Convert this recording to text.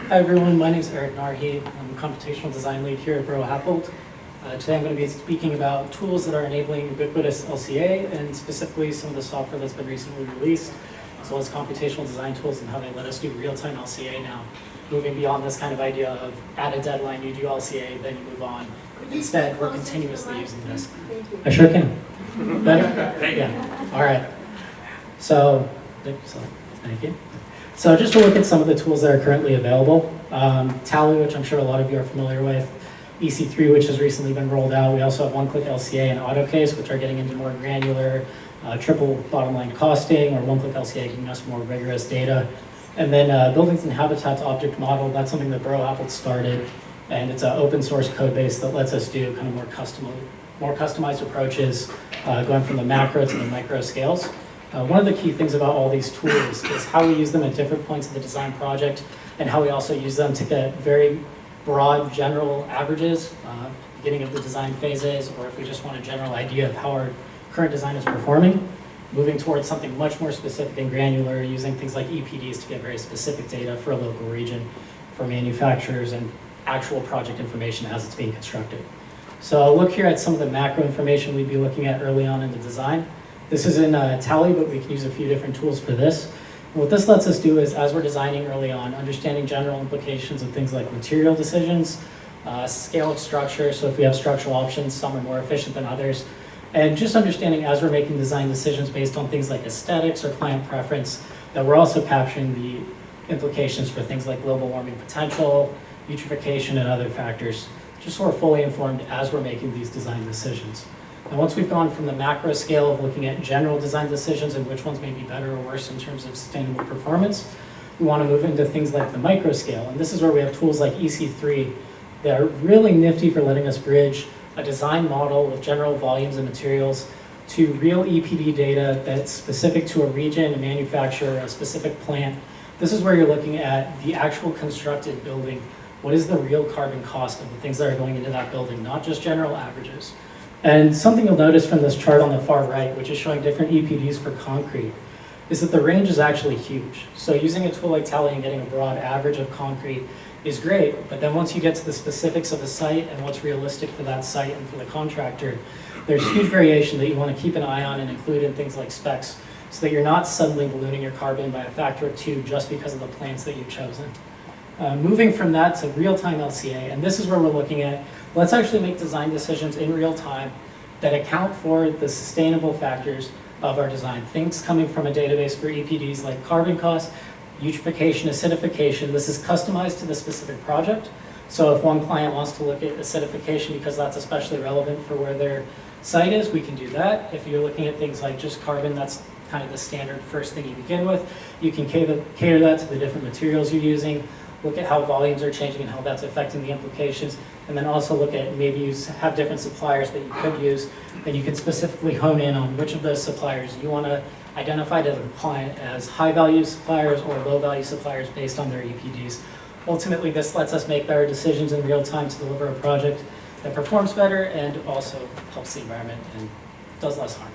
Hi everyone, my name is Erik Narhi. I'm a computational design lead here at Buro Happold. Today I'm going to be speaking about tools that are enabling Ubiquitous LCA and specifically some of the software that's been recently released, as well as computational design tools and how they let us do real-time LCA now. Moving beyond this kind of idea of at a deadline you do LCA, then you move on. Instead, we're continuously using this. I sure can. Better? Yeah. All right. So thank you. So just to look at some of the tools that are currently available, Tally, which I'm sure a lot of you are familiar with, EC3, which has recently been rolled out. We also have one-click LCA and AutoCase, which are getting into more granular triple bottom line costing, or one-click LCA giving us more rigorous data. And then buildings and habitats object model, that's something that Buro Happold started, and it's an open source code base that lets us do kind of more customized approaches, going from the macro to the micro scales. One of the key things about all these tools is how we use them at different points of the design project and how we also use them to get very broad general averages, beginning of the design phases, or if we just want a general idea of how our current design is performing, moving towards something much more specific and granular, using things like EPDs to get very specific data for a local region, for manufacturers, and actual project information as it's being constructed. So I'll look here at some of the macro information we'd be looking at early on in the design. This is in Tally, but we can use a few different tools for this. And what this lets us do is, as we're designing early on, understanding general implications of things like material decisions, scale of structure, so if we have structural options, some are more efficient than others, and just understanding as we're making design decisions based on things like aesthetics or client preference, that we're also capturing the implications for things like global warming potential, eutrophication, and other factors, just so we're fully informed as we're making these design decisions. And once we've gone from the macro scale of looking at general design decisions and which ones may be better or worse in terms of sustainable performance, we want to move into things like the micro scale. And this is where we have tools like EC3 that are really nifty for letting us bridge a design model with general volumes and materials to real EPD data that's specific to a region, a manufacturer, a specific plant. This is where you're looking at the actual constructed building. What is the real carbon cost of the things that are going into that building, not just general averages. And something you'll notice from this chart on the far right, which is showing different EPDs for concrete, is that the range is actually huge. So using a tool like Tally and getting a broad average of concrete is great, but then once you get to the specifics of the site and what's realistic for that site and for the contractor, there's huge variation that you want to keep an eye on and include in things like specs, so that you're not suddenly ballooning your carbon by a factor of 2 just because of the plants that you've chosen. Moving from that to real-time LCA, and this is where we're looking at, let's actually make design decisions in real time that account for the sustainable factors of our design. Things coming from a database for EPDs like carbon cost, eutrophication, acidification. This is customized to the specific project. So if one client wants to look at acidification because that's especially relevant for where their site is, we can do that. If you're looking at things like just carbon, that's kind of the standard first thing you begin with. You can cater that to the different materials you're using, look at how volumes are changing and how that's affecting the implications, and then also look at maybe you have different suppliers that you could use, and you can specifically hone in on which of those suppliers you want to identify to the client as high-value suppliers or low-value suppliers based on their EPDs. Ultimately, this lets us make better decisions in real time to deliver a project that performs better and also helps the environment and does less harm.